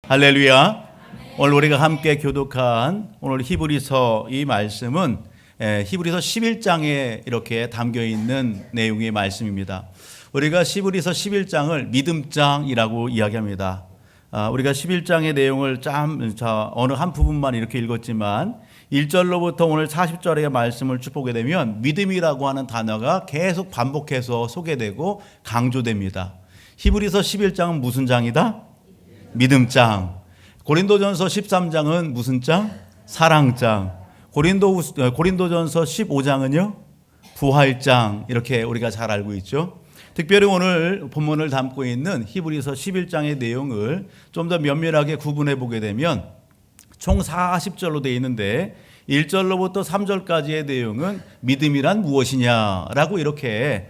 할렐루야. 오늘 우리가 함께 교독한 오늘 히브리서 이 말씀은 히브리서 11장에 이렇게 담겨 있는 내용의 말씀입니다. 우리가 히브리서 11장을 믿음장이라고 이야기합니다. 우리가 11장의 내용을 어느 한 부분만 이렇게 읽었지만 1절로부터 오늘 40절의 말씀을 쭉 보게 되면 믿음이라고 하는 단어가 계속 반복해서 소개되고 강조됩니다. 히브리서 11장은 무슨 장이다? 믿음장. 고린도전서 13장은 무슨 장? 사랑장. 고린도전서 15장은요? 부활장. 이렇게 우리가 잘 알고 있죠. 특별히 오늘 본문을 담고 있는 히브리서 11장의 내용을 좀 더 면밀하게 구분해 보게 되면 총 40절로 되어 있는데 1절로부터 3절까지의 내용은 믿음이란 무엇이냐라고 이렇게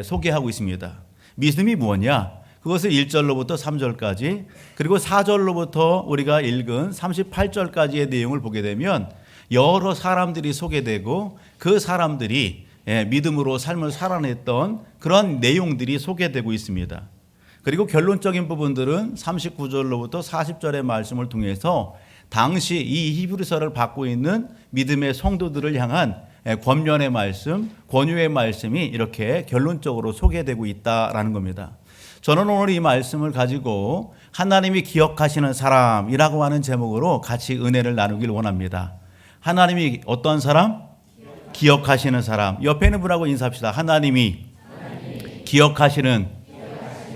소개하고 있습니다. 믿음이 무엇이냐? 그것을 1절로부터 3절까지, 그리고 4절로부터 우리가 읽은 38절까지의 내용을 보게 되면 여러 사람들이 소개되고 그 사람들이 믿음으로 삶을 살아냈던 그런 내용들이 소개되고 있습니다. 그리고 결론적인 부분들은 39절로부터 40절의 말씀을 통해서 당시 이 히브리서를 받고 있는 믿음의 성도들을 향한 권면의 말씀, 권유의 말씀이 이렇게 결론적으로 소개되고 있다라는 겁니다. 저는 오늘 이 말씀을 가지고 하나님이 기억하시는 사람이라고 하는 제목으로 같이 은혜를 나누길 원합니다. 하나님이 어떤 사람? 기억하시는 사람. 옆에 있는 분하고 인사합시다. 하나님이 기억하시는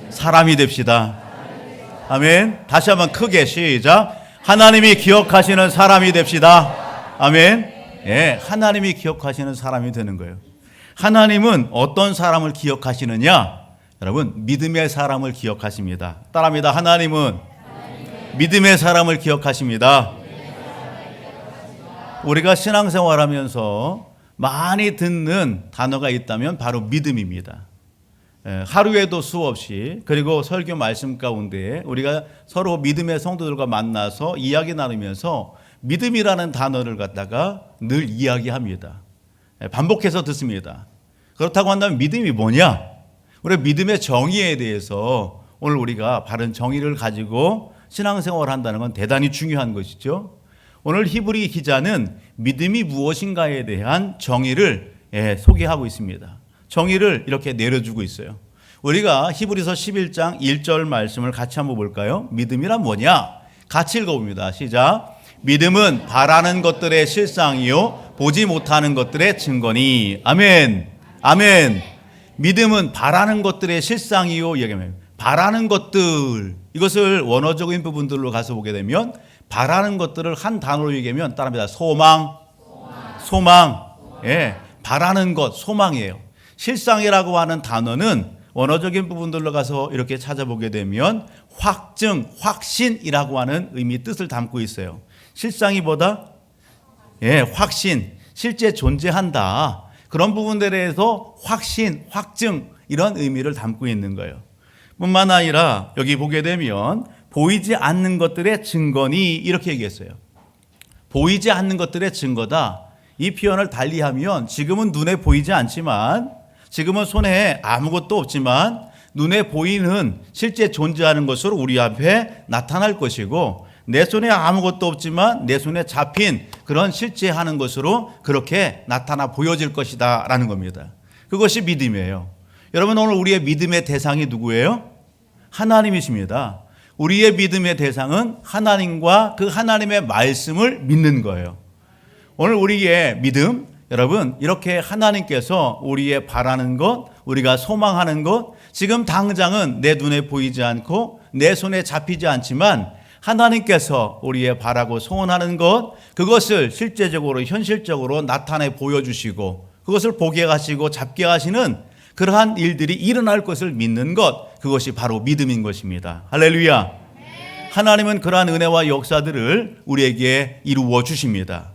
사람이 됩시다. 아멘. 다시 한번 크게 시작. 하나님이 기억하시는 사람이 됩시다. 아멘. 예, 하나님이 기억하시는 사람이 되는 거예요. 하나님은 어떤 사람을 기억하시느냐? 여러분, 믿음의 사람을 기억하십니다. 따라합니다. 하나님은 믿음의 사람을 기억하십니다. 우리가 신앙생활하면서 많이 듣는 단어가 있다면 바로 믿음입니다. 하루에도 수없이, 그리고 설교 말씀 가운데 우리가 서로 믿음의 성도들과 만나서 이야기 나누면서 믿음이라는 단어를 갖다가 늘 이야기합니다. 반복해서 듣습니다. 그렇다고 한다면 믿음이 뭐냐? 우리 믿음의 정의에 대해서 오늘 우리가 바른 정의를 가지고 신앙생활을 한다는 건 대단히 중요한 것이죠. 오늘 히브리 기자는 믿음이 무엇인가에 대한 정의를 소개하고 있습니다. 정의를 이렇게 내려주고 있어요. 우리가 히브리서 11장 1절 말씀을 같이 한번 볼까요? 믿음이란 뭐냐? 같이 읽어봅니다. 시작. 믿음은 바라는 것들의 실상이요 보지 못하는 것들의 증거니. 아멘. 아멘. 믿음은 바라는 것들의 실상이요. 얘기하면 바라는 것들, 이것을 원어적인 부분들로 가서 보게 되면 바라는 것들을 한 단어로 얘기하면 따라합니다. 소망. 예, 바라는 것, 소망이에요. 실상이라고 하는 단어는 원어적인 부분들로 가서 이렇게 찾아보게 되면 확증, 확신이라고 하는 의미 뜻을 담고 있어요. 실상이 뭐다? 예, 확신, 실제 존재한다. 그런 부분들에 대해서 확신, 확증, 이런 의미를 담고 있는 거예요. 뿐만 아니라 여기 보게 되면 보이지 않는 것들의 증거니, 이렇게 얘기했어요. 보이지 않는 것들의 증거다. 이 표현을 달리하면 지금은 눈에 보이지 않지만, 지금은 손에 아무것도 없지만 눈에 보이는 실제 존재하는 것으로 우리 앞에 나타날 것이고, 내 손에 아무것도 없지만 내 손에 잡힌 그런 실제 하는 것으로 그렇게 나타나 보여질 것이다 라는 겁니다. 그것이 믿음이에요. 여러분, 오늘 우리의 믿음의 대상이 누구예요? 하나님이십니다. 우리의 믿음의 대상은 하나님과 그 하나님의 말씀을 믿는 거예요. 오늘 우리의 믿음, 여러분, 이렇게 하나님께서 우리의 바라는 것, 우리가 소망하는 것, 지금 당장은 내 눈에 보이지 않고 내 손에 잡히지 않지만 하나님께서 우리의 바라고 소원하는 것, 그것을 실제적으로 현실적으로 나타내 보여주시고 그것을 보게 하시고 잡게 하시는 그러한 일들이 일어날 것을 믿는 것, 그것이 바로 믿음인 것입니다. 할렐루야. 하나님은 그러한 은혜와 역사들을 우리에게 이루어 주십니다.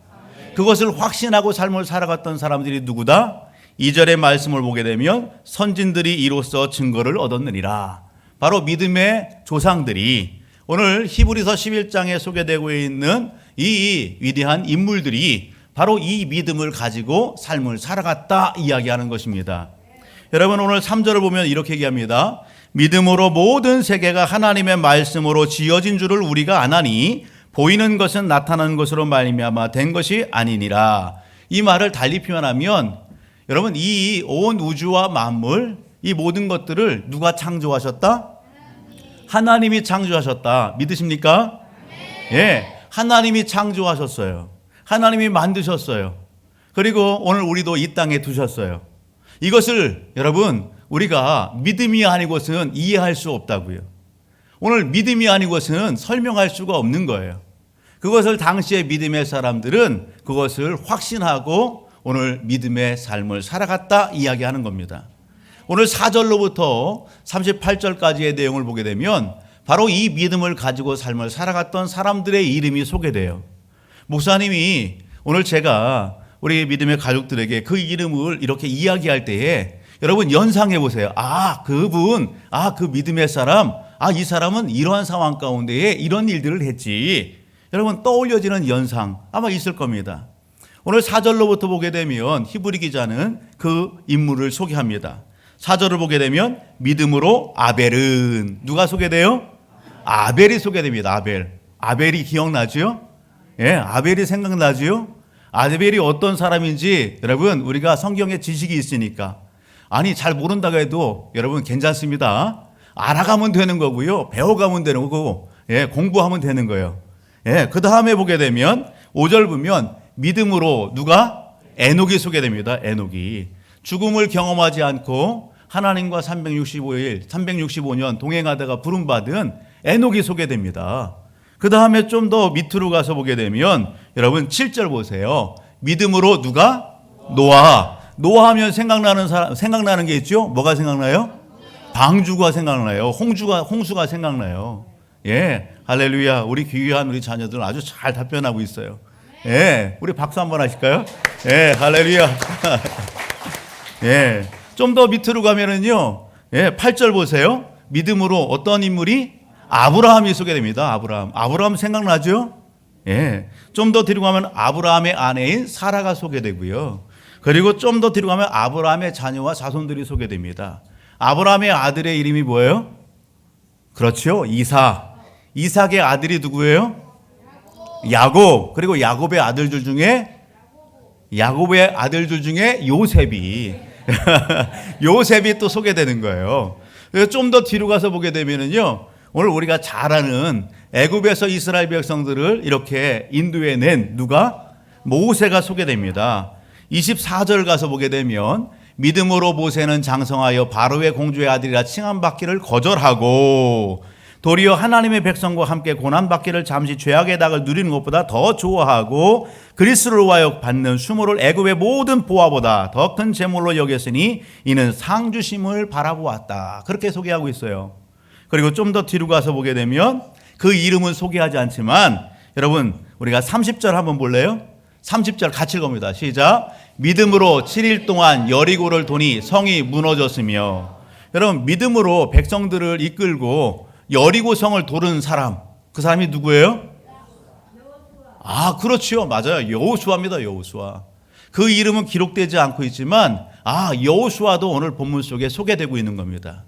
그것을 확신하고 삶을 살아갔던 사람들이 누구다? 2절의 말씀을 보게 되면 선진들이 이로써 증거를 얻었느니라. 바로 믿음의 조상들이, 오늘 히브리서 11장에 소개되고 있는 이 위대한 인물들이 바로 이 믿음을 가지고 삶을 살아갔다 이야기하는 것입니다. 여러분, 오늘 3절을 보면 이렇게 얘기합니다. 믿음으로 모든 세계가 하나님의 말씀으로 지어진 줄을 우리가 아나니 보이는 것은 나타나는 것으로 말미암아 된 것이 아니니라. 이 말을 달리 표현하면 여러분, 이 온 우주와 만물, 이 모든 것들을 누가 창조하셨다? 하나님이 창조하셨다. 믿으십니까? 예, 하나님이 창조하셨어요. 하나님이 만드셨어요. 그리고 오늘 우리도 이 땅에 두셨어요. 이것을 여러분, 우리가 믿음이 아니고서는 이해할 수 없다고요. 오늘 믿음이 아니고서는 설명할 수가 없는 거예요. 그것을 당시의 믿음의 사람들은 그것을 확신하고 오늘 믿음의 삶을 살아갔다 이야기하는 겁니다. 오늘 4절로부터 38절까지의 내용을 보게 되면 바로 이 믿음을 가지고 삶을 살아갔던 사람들의 이름이 소개돼요. 목사님이 오늘 제가 우리 믿음의 가족들에게 그 이름을 이렇게 이야기할 때에 여러분 연상해 보세요. 그분, 그 믿음의 사람, 이 사람은 이러한 상황 가운데에 이런 일들을 했지. 여러분 떠올려지는 연상 아마 있을 겁니다. 오늘 4절로부터 보게 되면 히브리 기자는 그 인물을 소개합니다. 4절을 보게 되면 믿음으로 아벨은 누가 소개돼요? 아벨이 소개됩니다. 아벨이 기억나죠? 예, 아벨이 생각나죠? 아벨이 어떤 사람인지 여러분 우리가 성경에 지식이 있으니까 잘 모른다고 해도 여러분 괜찮습니다. 알아가면 되는 거고요. 배워가면 되는 거고 공부하면 되는 거예요. 그 다음에 보게 되면 5절 보면 믿음으로 누가? 에녹이 소개됩니다. 에녹이 죽음을 경험하지 않고 하나님과 365년 동행하다가 부름받은 에녹이 소개됩니다. 그 다음에 좀 더 밑으로 가서 보게 되면 여러분 7절 보세요. 믿음으로 누가? 노아하면 생각나는 게 있죠? 뭐가 생각나요? 방주가 생각나요. 홍수가 생각나요. 예, 할렐루야. 우리 귀한 우리 자녀들은 아주 잘 답변하고 있어요. 예, 우리 박수 한번 하실까요? 예, 할렐루야. 예, 좀 더 밑으로 가면은요, 8절 보세요. 믿음으로 어떤 인물이? 아브라함이 소개됩니다. 아브라함 생각나죠? 예, 좀 더 뒤로 가면 아브라함의 아내인 사라가 소개되고요. 그리고 좀 더 뒤로 가면 아브라함의 자녀와 자손들이 소개됩니다. 아브라함의 아들의 이름이 뭐예요? 그렇죠, 이삭의 아들이 누구예요? 야곱. 그리고 야곱의 아들들 중에 요셉이 요셉이 또 소개되는 거예요. 좀 더 뒤로 가서 보게 되면은요, 오늘 우리가 잘 아는 애굽에서 이스라엘 백성들을 이렇게 인도해낸 누가? 모세가 소개됩니다. 24절 가서 보게 되면 믿음으로 모세는 장성하여 바로의 공주의 아들이라 칭함받기를 거절하고 도리어 하나님의 백성과 함께 고난받기를 잠시 죄악의 닭을 누리는 것보다 더 좋아하고 그리스도를 위하여 받는 수모를 애굽의 모든 보화보다 더 큰 재물로 여겼으니 이는 상 주심을 바라보았다. 그렇게 소개하고 있어요. 그리고 좀 더 뒤로 가서 보게 되면 그 이름은 소개하지 않지만 여러분 우리가 30절 한번 볼래요? 30절 같이 읽어봅니다. 시작. 믿음으로 7일 동안 여리고를 도니 성이 무너졌으며. 여러분 믿음으로 백성들을 이끌고 여리고 성을 도는 사람, 그 사람이 누구예요? 그렇죠. 맞아요. 여호수아입니다. 여호수아. 그 이름은 기록되지 않고 있지만 여호수아도 오늘 본문 속에 소개되고 있는 겁니다.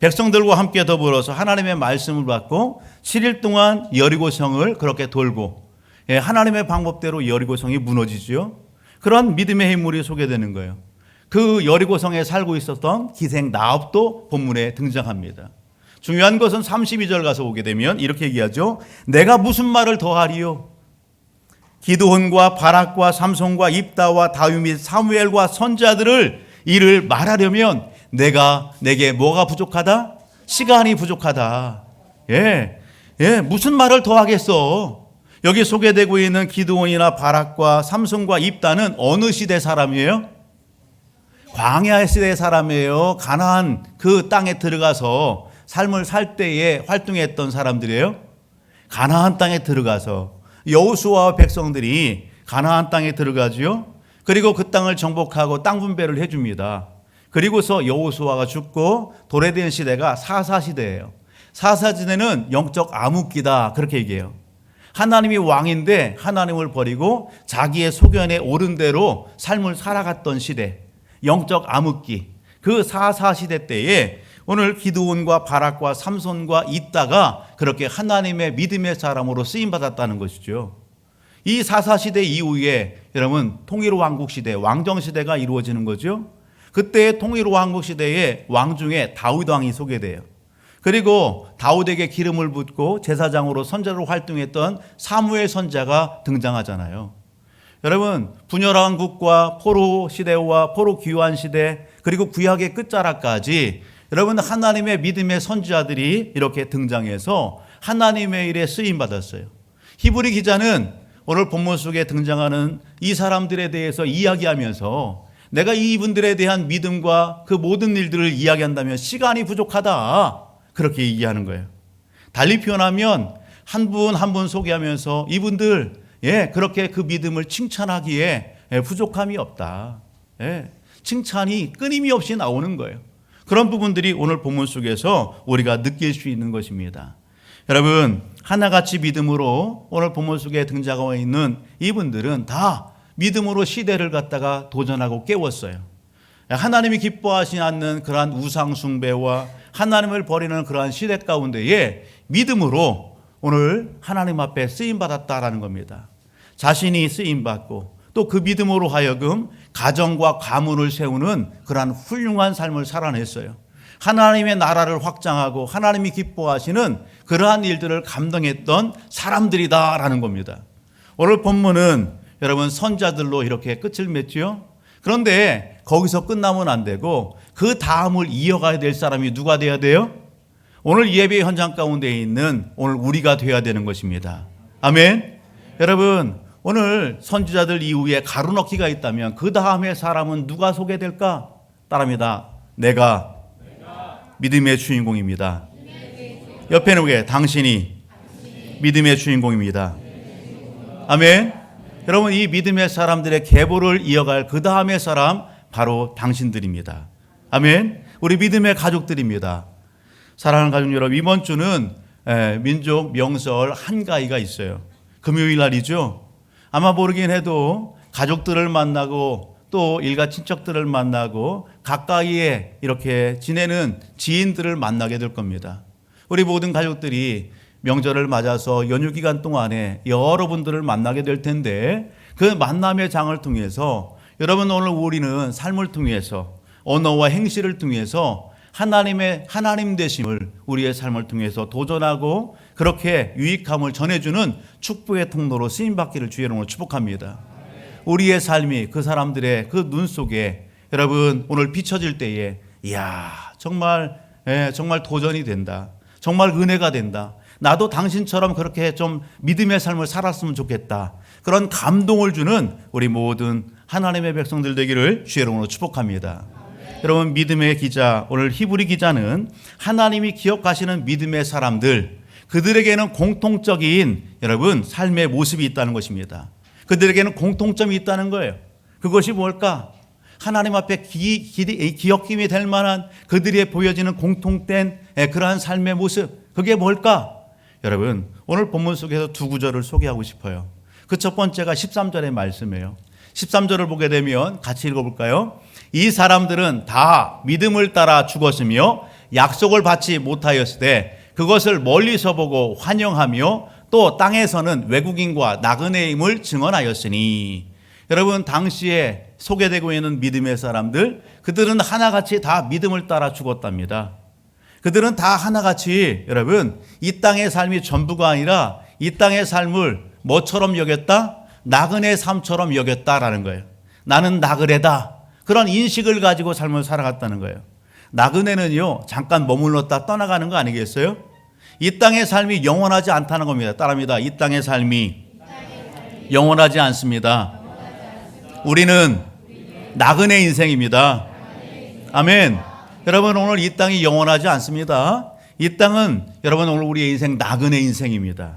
백성들과 함께 더불어서 하나님의 말씀을 받고 7일 동안 여리고 성을 그렇게 돌고 하나님의 방법대로 여리고 성이 무너지죠. 그런 믿음의 인물이 소개되는 거예요. 그 여리고 성에 살고 있었던 기생 나업도 본문에 등장합니다. 중요한 것은 32절 가서 보게 되면 이렇게 얘기하죠. 내가 무슨 말을 더하리요? 기드온과 바락과 삼손과 입다와 다윗 및 사무엘과 선자들을 이를 말하려면 내게 뭐가 부족하다? 시간이 부족하다. 무슨 말을 더하겠어? 여기 소개되고 있는 기드온이나 바락과 삼손과 입다는 어느 시대 사람이에요? 광야 시대 사람이에요. 가나안 그 땅에 들어가서 삶을 살 때에 활동했던 사람들이에요. 가나안 땅에 들어가서 여호수아와 백성들이 가나안 땅에 들어가지요. 그리고 그 땅을 정복하고 땅 분배를 해줍니다. 그리고서 여호수아가 죽고 도래된 시대가 사사시대예요. 사사시대는 영적 암흑기다 그렇게 얘기해요. 하나님이 왕인데 하나님을 버리고 자기의 소견에 옳은 대로 삶을 살아갔던 시대, 영적 암흑기. 그 사사시대 때에 오늘 기드온과 바락과 삼손과 있다가 그렇게 하나님의 믿음의 사람으로 쓰임 받았다는 것이죠. 이 사사시대 이후에 여러분 통일왕국 시대, 왕정시대가 이루어지는 거죠. 그때 통일왕국 시대에 왕 중에 다윗 왕이 소개돼요. 그리고 다윗에게 기름을 붓고 제사장으로 선자로 활동했던 사무엘 선자가 등장하잖아요. 여러분 분열왕국과 포로 시대와 포로 귀환 시대 그리고 구약의 끝자락까지 여러분 하나님의 믿음의 선지자들이 이렇게 등장해서 하나님의 일에 쓰임 받았어요. 히브리 기자는 오늘 본문 속에 등장하는 이 사람들에 대해서 이야기하면서 내가 이분들에 대한 믿음과 그 모든 일들을 이야기한다면 시간이 부족하다 그렇게 얘기하는 거예요. 달리 표현하면 한 분 한 분 소개하면서 이분들 그렇게 그 믿음을 칭찬하기에 부족함이 없다. 칭찬이 끊임이 없이 나오는 거예요. 그런 부분들이 오늘 본문 속에서 우리가 느낄 수 있는 것입니다. 여러분 하나같이 믿음으로 오늘 본문 속에 등장하고 있는 이분들은 다 믿음으로 시대를 갖다가 도전하고 깨웠어요. 하나님이 기뻐하시지 않는 그러한 우상 숭배와 하나님을 버리는 그러한 시대 가운데에 믿음으로 오늘 하나님 앞에 쓰임받았다라는 겁니다. 자신이 쓰임받고 또 그 믿음으로 하여금 가정과 가문을 세우는 그러한 훌륭한 삶을 살아냈어요. 하나님의 나라를 확장하고 하나님이 기뻐하시는 그러한 일들을 감당했던 사람들이다라는 겁니다. 오늘 본문은 여러분 선자들로 이렇게 끝을 맺죠. 그런데 거기서 끝나면 안 되고 그 다음을 이어가야 될 사람이 누가 돼야 돼요? 오늘 예배 현장 가운데 있는 오늘 우리가 돼야 되는 것입니다. 아멘. 여러분 오늘 선지자들 이후에 가루넣기가 있다면 그 다음에 사람은 누가 소개될까? 따라합니다. 내가 믿음의 주인공입니다. 옆에 누구에 당신이 믿음의 주인공입니다. 아멘. 여러분 이 믿음의 사람들의 계보를 이어갈 그 다음의 사람 바로 당신들입니다. 아멘. 우리 믿음의 가족들입니다. 사랑하는 가족 여러분, 이번 주는 민족 명절 한가위가 있어요. 금요일 날이죠. 아마 모르긴 해도 가족들을 만나고 또 일가 친척들을 만나고 가까이에 이렇게 지내는 지인들을 만나게 될 겁니다. 우리 모든 가족들이 명절을 맞아서 연휴 기간 동안에 여러분들을 만나게 될 텐데 그 만남의 장을 통해서 여러분 오늘 우리는 삶을 통해서 언어와 행실을 통해서 하나님 되심을 우리의 삶을 통해서 도전하고 그렇게 유익함을 전해주는 축복의 통로로 쓰임받기를 주의 이름으로 축복합니다. 우리의 삶이 그 사람들의 그 눈 속에 여러분 오늘 비춰질 때에 이야 정말 도전이 된다. 정말 은혜가 된다. 나도 당신처럼 그렇게 좀 믿음의 삶을 살았으면 좋겠다. 그런 감동을 주는 우리 모든 하나님의 백성들 되기를 주의 이름으로 축복합니다. 여러분 믿음의 기자 오늘 히브리 기자는 하나님이 기억하시는 믿음의 사람들 그들에게는 공통적인 여러분 삶의 모습이 있다는 것입니다. 그들에게는 공통점이 있다는 거예요. 그것이 뭘까? 하나님 앞에 기억힘이 될 만한 그들이 보여지는 공통된 그러한 삶의 모습 그게 뭘까? 여러분 오늘 본문 속에서 두 구절을 소개하고 싶어요. 그 첫 번째가 13절의 말씀이에요. 13절을 보게 되면 같이 읽어볼까요? 이 사람들은 다 믿음을 따라 죽었으며 약속을 받지 못하였으되 그것을 멀리서 보고 환영하며 또 땅에서는 외국인과 나그네임을 증언하였으니 여러분 당시에 소개되고 있는 믿음의 사람들 그들은 하나같이 다 믿음을 따라 죽었답니다. 그들은 다 하나같이 여러분 이 땅의 삶이 전부가 아니라 이 땅의 삶을 뭐처럼 여겼다? 나그네 삶처럼 여겼다라는 거예요. 나는 나그네다. 그런 인식을 가지고 삶을 살아갔다는 거예요. 나그네는요 잠깐 머물렀다 떠나가는 거 아니겠어요? 이 땅의 삶이 영원하지 않다는 겁니다. 따라합니다. 이 땅의 삶이 영원하지 않습니다. 우리는 나그네 인생입니다. 아멘. 여러분 오늘 이 땅이 영원하지 않습니다. 이 땅은 여러분 오늘 우리의 인생 나그네 인생입니다.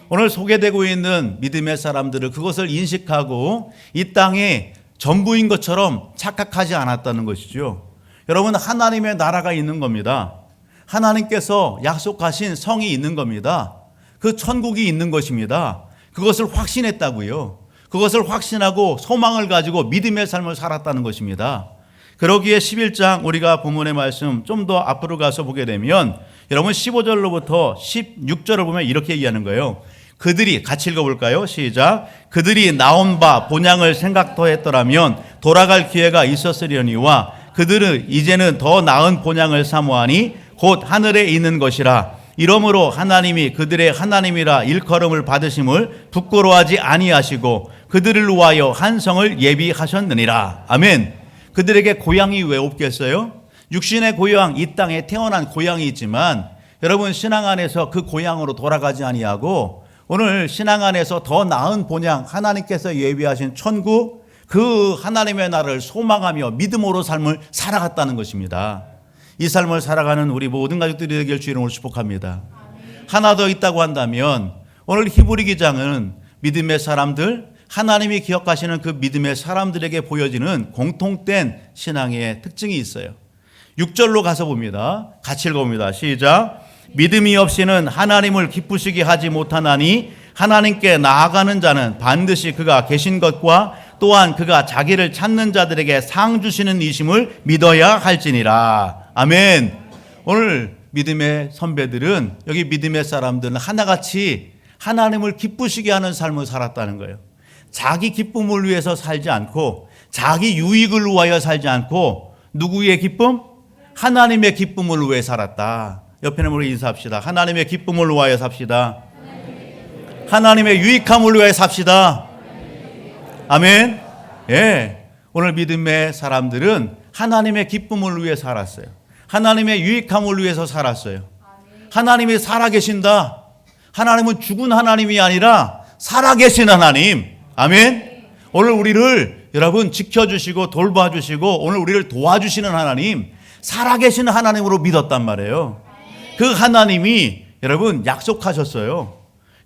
오늘 소개되고 있는 믿음의 사람들은 그것을 인식하고 이 땅의 전부인 것처럼 착각하지 않았다는 것이죠. 여러분 하나님의 나라가 있는 겁니다. 하나님께서 약속하신 성이 있는 겁니다. 그 천국이 있는 것입니다. 그것을 확신했다고요. 그것을 확신하고 소망을 가지고 믿음의 삶을 살았다는 것입니다. 그러기에 11장 우리가 본문의 말씀 좀 더 앞으로 가서 보게 되면 여러분 15절로부터 16절을 보면 이렇게 얘기하는 거예요. 그들이 같이 읽어볼까요? 시작. 그들이 나온 바 본향을 생각하였더라면 돌아갈 기회가 있었으려니와 그들은 이제는 더 나은 본향을 사모하니 곧 하늘에 있는 것이라. 이러므로 하나님이 그들의 하나님이라 일컬음을 받으심을 부끄러워하지 아니하시고 그들을 위하여 한 성을 예비하셨느니라. 아멘. 그들에게 고향이 왜 없겠어요? 육신의 고향, 이 땅에 태어난 고향이 있지만 여러분 신앙 안에서 그 고향으로 돌아가지 아니하고 오늘 신앙 안에서 더 나은 본향, 하나님께서 예비하신 천국, 그 하나님의 나라를 소망하며 믿음으로 삶을 살아갔다는 것입니다. 이 삶을 살아가는 우리 모든 가족들이 되길 주 이름으로 축복합니다. 하나 더 있다고 한다면 오늘 히브리 기장은 믿음의 사람들, 하나님이 기억하시는 그 믿음의 사람들에게 보여지는 공통된 신앙의 특징이 있어요. 6절로 가서 봅니다. 같이 읽어봅니다. 시작. 믿음이 없이는 하나님을 기쁘시게 하지 못하나니 하나님께 나아가는 자는 반드시 그가 계신 것과 또한 그가 자기를 찾는 자들에게 상 주시는 이심을 믿어야 할지니라. 아멘. 오늘 믿음의 선배들은, 여기 믿음의 사람들은 하나같이 하나님을 기쁘시게 하는 삶을 살았다는 거예요. 자기 기쁨을 위해서 살지 않고 자기 유익을 위하여 살지 않고 누구의 기쁨? 하나님의 기쁨을 위해 살았다. 옆에는 우리 인사합시다. 하나님의 기쁨을 위하여 삽시다. 하나님의 유익함을 위하여 삽시다. 아멘. 예. 오늘 믿음의 사람들은 하나님의 기쁨을 위해 살았어요. 하나님의 유익함을 위해서 살았어요. 하나님이 살아계신다. 하나님은 죽은 하나님이 아니라 살아계신 하나님. 아멘. 오늘 우리를 여러분 지켜주시고 돌봐주시고 오늘 우리를 도와주시는 하나님, 살아계신 하나님으로 믿었단 말이에요. 그 하나님이 여러분 약속하셨어요.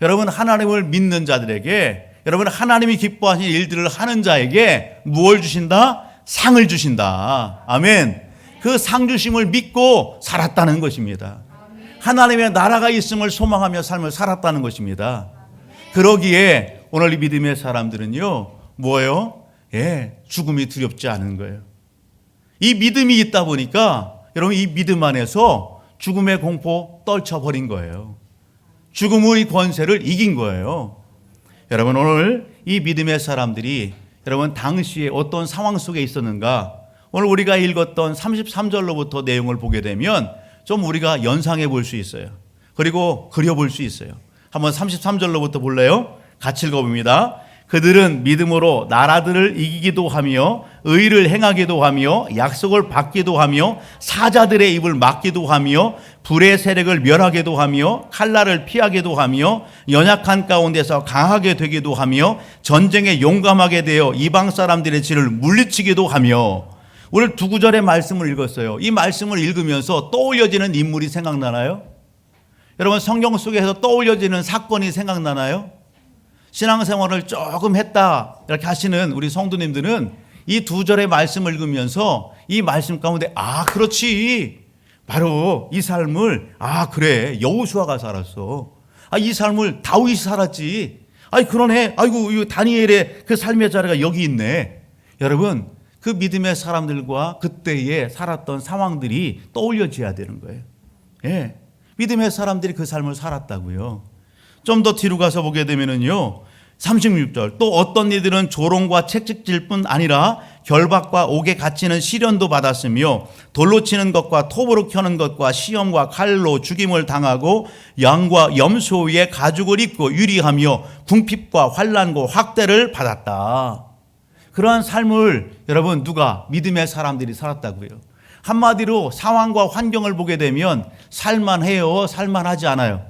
여러분 하나님을 믿는 자들에게, 여러분 하나님이 기뻐하시는 일들을 하는 자에게 무엇을 주신다? 상을 주신다. 아멘. 그 상 주심을 믿고 살았다는 것입니다. 하나님의 나라가 있음을 소망하며 삶을 살았다는 것입니다. 그러기에 오늘 이 믿음의 사람들은요, 뭐예요? 예, 죽음이 두렵지 않은 거예요. 이 믿음이 있다 보니까 여러분 이 믿음 안에서 죽음의 공포 떨쳐버린 거예요. 죽음의 권세를 이긴 거예요. 여러분 오늘 이 믿음의 사람들이 여러분 당시에 어떤 상황 속에 있었는가? 오늘 우리가 읽었던 33절로부터 내용을 보게 되면 좀 우리가 연상해 볼 수 있어요. 그리고 그려볼 수 있어요. 한번 33절로부터 볼래요? 같이 읽어봅니다. 그들은 믿음으로 나라들을 이기기도 하며 의를 행하기도 하며 약속을 받기도 하며 사자들의 입을 막기도 하며 불의 세력을 멸하기도 하며 칼날을 피하기도 하며 연약한 가운데서 강하게 되기도 하며 전쟁에 용감하게 되어 이방 사람들의 질을 물리치기도 하며. 오늘 두 구절의 말씀을 읽었어요. 이 말씀을 읽으면서 떠올려지는 인물이 생각나나요? 여러분 성경 속에서 떠올려지는 사건이 생각나나요? 신앙생활을 조금 했다 이렇게 하시는 우리 성도님들은 이 두 절의 말씀을 읽으면서 이 말씀 가운데 아 그렇지, 바로 이 삶을 그래 여호수아가 살았어, 이 삶을 다윗이 살았지, 그러네, 아이고 이 다니엘의 그 삶의 자리가 여기 있네. 여러분 그 믿음의 사람들과 그때에 살았던 상황들이 떠올려져야 되는 거예요. 예, 믿음의 사람들이 그 삶을 살았다고요. 좀 더 뒤로 가서 보게 되면은요, 36절 또 어떤 이들은 조롱과 채찍질 뿐 아니라 결박과 옥에 갇히는 시련도 받았으며 돌로 치는 것과 톱으로 켜는 것과 시험과 칼로 죽임을 당하고 양과 염소 위에 가죽을 입고 유리하며 궁핍과 환난과 학대를 받았다. 그러한 삶을 여러분 누가? 믿음의 사람들이 살았다고요. 한마디로 상황과 환경을 보게 되면 살만해요, 살만하지 않아요?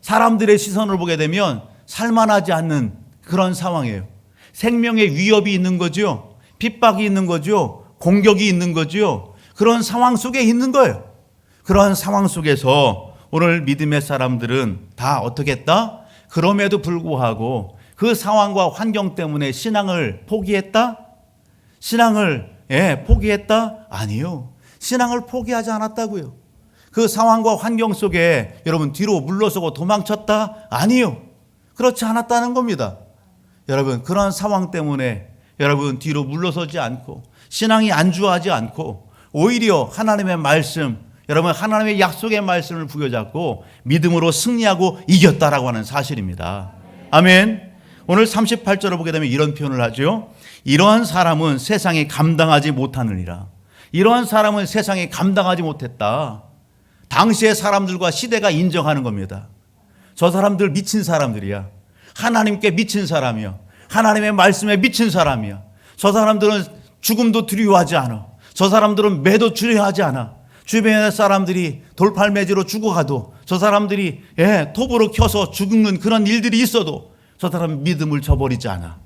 사람들의 시선을 보게 되면 살만하지 않는 그런 상황이에요. 생명의 위협이 있는 거죠. 핍박이 있는 거죠. 공격이 있는 거죠. 그런 상황 속에 있는 거예요. 그런 상황 속에서 오늘 믿음의 사람들은 다 어떻게 했다? 그럼에도 불구하고 그 상황과 환경 때문에 신앙을 포기했다? 신앙을 포기했다? 아니요. 신앙을 포기하지 않았다고요. 그 상황과 환경 속에 여러분 뒤로 물러서고 도망쳤다? 아니요. 그렇지 않았다는 겁니다. 여러분 그런 상황 때문에 여러분 뒤로 물러서지 않고 신앙이 안주하지 않고 오히려 하나님의 말씀, 여러분 하나님의 약속의 말씀을 부여잡고 믿음으로 승리하고 이겼다라고 하는 사실입니다. 아멘. 오늘 38절을 보게 되면 이런 표현을 하죠. 이러한 사람은 세상에 감당하지 못하느니라. 이러한 사람은 세상에 감당하지 못했다. 당시의 사람들과 시대가 인정하는 겁니다. 저 사람들 미친 사람들이야. 하나님께 미친 사람이야. 하나님의 말씀에 미친 사람이야. 저 사람들은 죽음도 두려워하지 않아. 저 사람들은 매도 두려워하지 않아. 주변의 사람들이 돌팔매지로 죽어가도 저 사람들이 톱으로 켜서 죽는 그런 일들이 있어도 저 사람은 믿음을 저버리지 않아.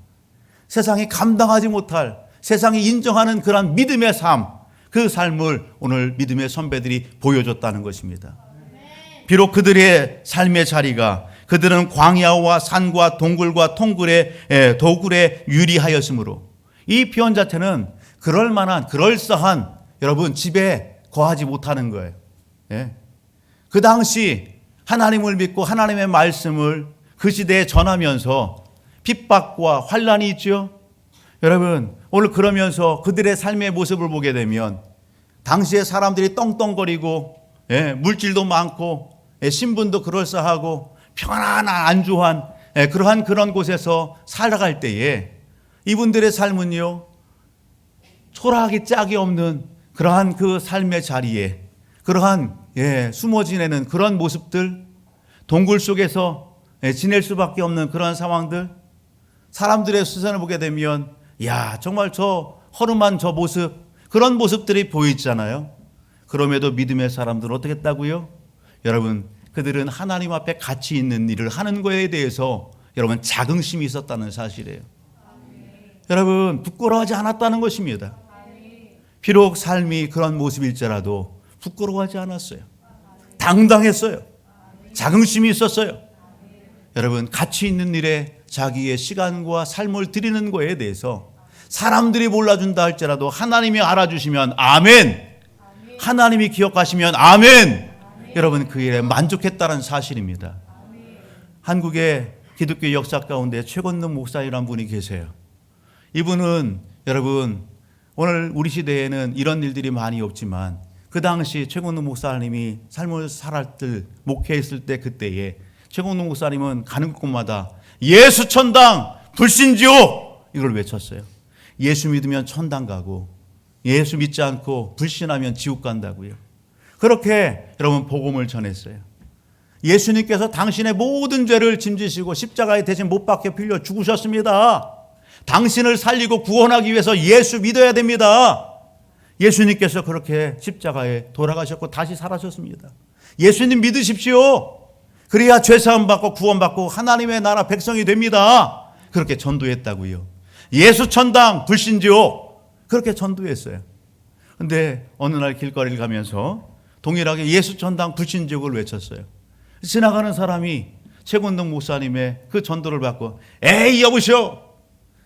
세상이 감당하지 못할, 세상이 인정하는 그런 믿음의 삶, 그 삶을 오늘 믿음의 선배들이 보여줬다는 것입니다. 비록 그들의 삶의 자리가 그들은 광야와 산과 동굴과 통굴에 도굴에 유리하였으므로 이 표현 자체는 그럴 만한 그럴싸한 여러분 집에 거하지 못하는 거예요. 그 당시 하나님을 믿고 하나님의 말씀을 그 시대에 전하면서 핍박과 환란이 있죠. 여러분 오늘 그러면서 그들의 삶의 모습을 보게 되면 당시에 사람들이 떵떵거리고 물질도 많고 신분도 그럴싸하고 편안한 안주한 그러한 그런 곳에서 살아갈 때에 이분들의 삶은요 초라하기 짝이 없는 그러한 그 삶의 자리에 그러한 숨어 지내는 그런 모습들, 동굴 속에서 지낼 수밖에 없는 그런 상황들, 사람들의 시선을 보게 되면 야 정말 저 허름한 저 모습, 그런 모습들이 보이잖아요. 그럼에도 믿음의 사람들은 어떻게 했다고요? 여러분 그들은 하나님 앞에 가치 있는 일을 하는 거에 대해서 여러분 자긍심이 있었다는 사실이에요. 여러분 부끄러워하지 않았다는 것입니다. 비록 삶이 그런 모습일지라도 부끄러워하지 않았어요. 당당했어요. 자긍심이 있었어요. 여러분 가치 있는 일에 자기의 시간과 삶을 드리는 거에 대해서 사람들이 몰라준다 할지라도 하나님이 알아주시면 아멘, 하나님이 기억하시면 아멘, 여러분 그 일에 만족했다는 사실입니다. 한국의 기독교 역사 가운데 최건능 목사님이라는 분이 계세요. 이분은 여러분 오늘 우리 시대에는 이런 일들이 많이 없지만 그 당시 최건능 목사님이 삶을 살았을 목회했을 때 그때에 최건능 목사님은 가는 곳마다 예수 천당 불신지요 이걸 외쳤어요. 예수 믿으면 천당 가고 예수 믿지 않고 불신하면 지옥 간다고요. 그렇게 여러분 복음을 전했어요. 예수님께서 당신의 모든 죄를 짐지시고 십자가에 대신 못 박혀 빌려 죽으셨습니다. 당신을 살리고 구원하기 위해서 예수 믿어야 됩니다. 예수님께서 그렇게 십자가에 돌아가셨고 다시 살아셨습니다. 예수님 믿으십시오. 그래야 죄사함 받고 구원받고 하나님의 나라 백성이 됩니다. 그렇게 전도했다고요. 예수 천당 불신지요 그렇게 전도했어요. 그런데 어느 날 길거리를 가면서 동일하게 예수 천당 불신지옥을 외쳤어요. 지나가는 사람이 최건능 목사님의 그 전도를 받고 에이 여보시오